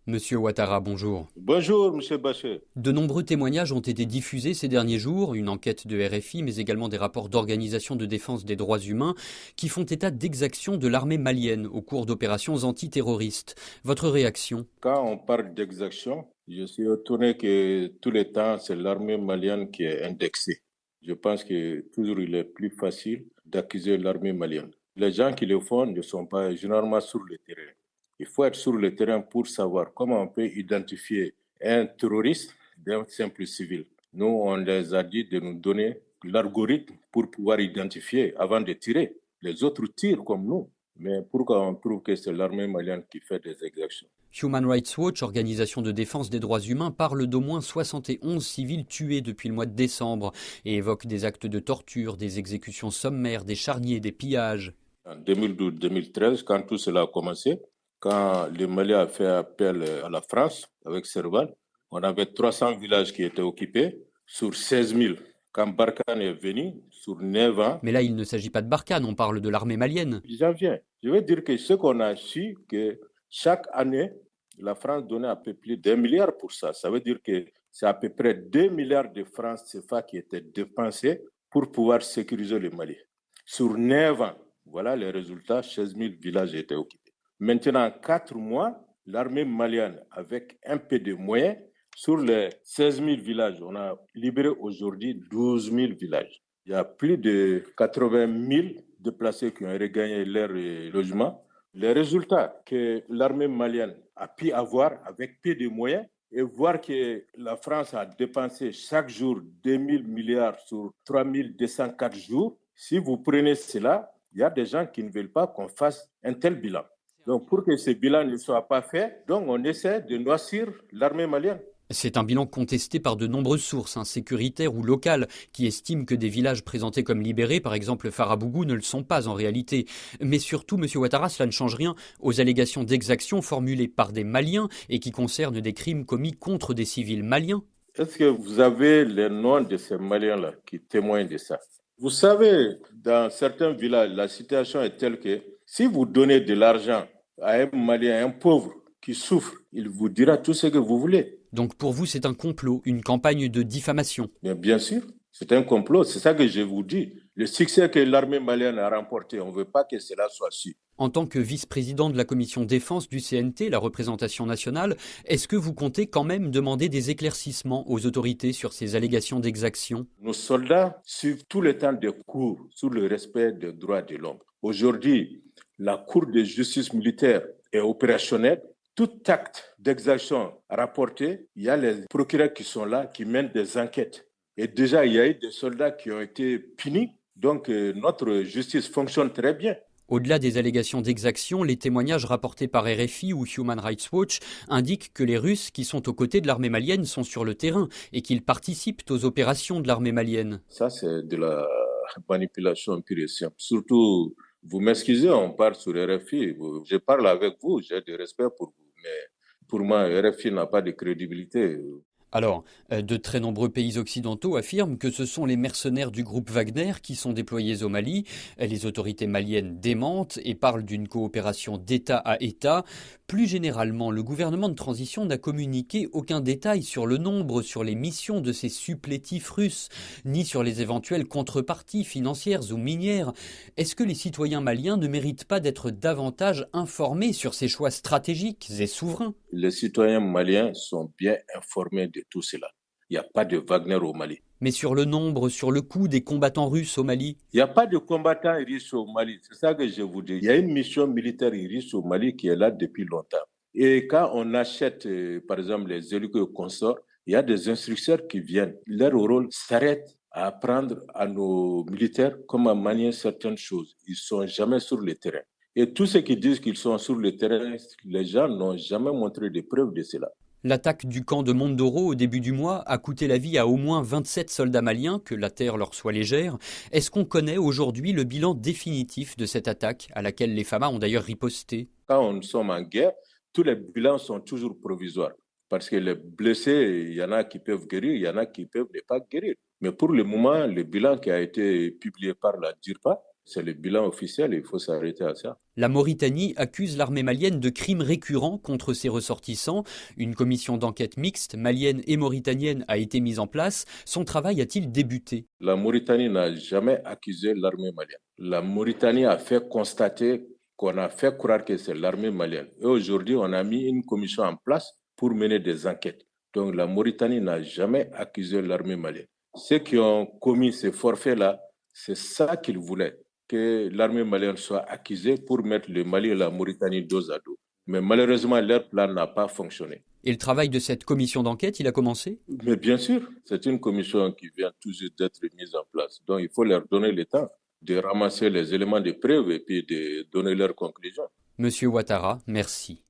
Monsieur Ouattara, bonjour. Bonjour, Monsieur Bachet. De nombreux témoignages ont été diffusés ces derniers jours, une enquête de RFI, mais également des rapports d'organisations de défense des droits humains qui font état d'exactions de l'armée malienne au cours d'opérations antiterroristes. Votre réaction? Quand on parle d'exaction, je suis étonné que tous les temps, c'est l'armée malienne qui est indexée. Je pense que toujours il est plus facile d'accuser l'armée malienne. Les gens qui le font ne sont pas généralement sur le terrain. Il faut être sur le terrain pour savoir comment on peut identifier un terroriste d'un simple civil. Nous, on les a dit de nous donner l'algorithme pour pouvoir identifier avant de tirer. Les autres tirent comme nous. Mais pourquoi on trouve que c'est l'armée malienne qui fait des exactions? Human Rights Watch, organisation de défense des droits humains, parle d'au moins 71 civils tués depuis le mois de décembre et évoque des actes de torture, des exécutions sommaires, des charniers, des pillages. En 2012-2013, quand tout cela a commencé, quand le Mali a fait appel à la France avec Serval, on avait 300 villages qui étaient occupés sur 16 000. Quand Barkhane est venu, sur 9 ans, Mais là, il ne s'agit pas de Barkhane, on parle de l'armée malienne. j'en viens. Je veux dire que ce qu'on a su, que chaque année, la France donnait à peu plus d'1 milliard pour ça. Ça veut dire que c'est à peu près 2 milliards de francs CFA qui étaient dépensés pour pouvoir sécuriser le Mali. Sur 9 ans, voilà les résultats, 16 000 villages étaient occupés. Maintenant, 4 mois, l'armée malienne, avec un peu de moyens, sur les 16 000 villages, on a libéré aujourd'hui 12 000 villages. Il y a plus de 80 000 déplacés qui ont regagné leur logement. Les résultats que l'armée malienne a pu avoir avec peu de moyens et voir que la France a dépensé chaque jour 2 000 milliards sur 3 204 jours, si vous prenez cela, il y a des gens qui ne veulent pas qu'on fasse un tel bilan. Donc, pour que ce bilan ne soit pas fait, donc on essaie de noircir l'armée malienne. C'est un bilan contesté par de nombreuses sources, sécuritaires ou locales, qui estiment que des villages présentés comme libérés, par exemple Farabougou, ne le sont pas en réalité. Mais surtout, Monsieur Ouattara, cela ne change rien aux allégations d'exaction formulées par des Maliens et qui concernent des crimes commis contre des civils maliens. Est-ce que vous avez les noms de ces Maliens-là qui témoignent de ça? Vous savez, dans certains villages, la situation est telle que si vous donnez de l'argent à un Malien, à un pauvre qui souffre, il vous dira tout ce que vous voulez. Donc pour vous, c'est un complot, une campagne de diffamation. Mais bien sûr, c'est un complot. C'est ça que je vous dis. Le succès que l'armée malienne a remporté, on ne veut pas que cela soit su. En tant que vice-président de la commission défense du CNT, la représentation nationale, est-ce que vous comptez quand même demander des éclaircissements aux autorités sur ces allégations d'exaction? Nos soldats suivent tout le temps des cours sur le respect des droits de l'homme. Aujourd'hui, la Cour de justice militaire est opérationnelle. Tout acte d'exaction rapporté, il y a les procureurs qui sont là, qui mènent des enquêtes. Et déjà, il y a eu des soldats qui ont été punis. Donc, notre justice fonctionne très bien. Au-delà des allégations d'exaction, les témoignages rapportés par RFI ou Human Rights Watch indiquent que les Russes qui sont aux côtés de l'armée malienne sont sur le terrain et qu'ils participent aux opérations de l'armée malienne. Ça, c'est de la manipulation pure et simple. Surtout, vous m'excusez, on parle sur RFI. Je parle avec vous, j'ai du respect pour vous. Mais pour moi, RFI n'a pas de crédibilité. Alors, de très nombreux pays occidentaux affirment que ce sont les mercenaires du groupe Wagner qui sont déployés au Mali. Les autorités maliennes démentent et parlent d'une coopération d'État à État. Plus généralement, le gouvernement de transition n'a communiqué aucun détail sur le nombre, sur les missions de ces supplétifs russes, ni sur les éventuelles contreparties financières ou minières. Est-ce que les citoyens maliens ne méritent pas d'être davantage informés sur ces choix stratégiques et souverains? Les citoyens maliens sont bien informés de tout cela. Il n'y a pas de Wagner au Mali. Mais sur le nombre, sur le coût des combattants russes au Mali? Il n'y a pas de combattants russes au Mali. C'est ça que je vous dis. Il y a une mission militaire russe au Mali qui est là depuis longtemps. Et quand on achète, par exemple, les hélicos consorts, il y a des instructeurs qui viennent. Leur rôle s'arrête à apprendre à nos militaires comment manier certaines choses. Ils ne sont jamais sur le terrain. Et tous ceux qui disent qu'ils sont sur le terrain, les gens n'ont jamais montré de preuves de cela. L'attaque du camp de Mondoro au début du mois a coûté la vie à au moins 27 soldats maliens, que la terre leur soit légère. Est-ce qu'on connaît aujourd'hui le bilan définitif de cette attaque, à laquelle les FAMA ont d'ailleurs riposté? Quand on sommes en guerre, tous les bilans sont toujours provisoires. Parce que les blessés, il y en a qui peuvent guérir, il y en a qui peuvent ne pas guérir. Mais pour le moment, le bilan qui a été publié par la DIRPA, C'est le bilan officiel, il faut s'arrêter à ça. La Mauritanie accuse l'armée malienne de crimes récurrents contre ses ressortissants. Une commission d'enquête mixte, malienne et mauritanienne, a été mise en place. Son travail a-t-il débuté? La Mauritanie n'a jamais accusé l'armée malienne. La Mauritanie a fait constater qu'on a fait croire que c'est l'armée malienne. Et aujourd'hui, on a mis une commission en place pour mener des enquêtes. Donc la Mauritanie n'a jamais accusé l'armée malienne. Ceux qui ont commis ces forfaits-là, c'est ça qu'ils voulaient, que l'armée malienne soit accusée pour mettre le Mali et la Mauritanie dos à dos. Mais malheureusement, leur plan n'a pas fonctionné. Et le travail de cette commission d'enquête, il a commencé? Mais bien sûr, c'est une commission qui vient tout juste d'être mise en place. Donc il faut leur donner le temps de ramasser les éléments de preuve et puis de donner leurs conclusions. Monsieur Ouattara, merci.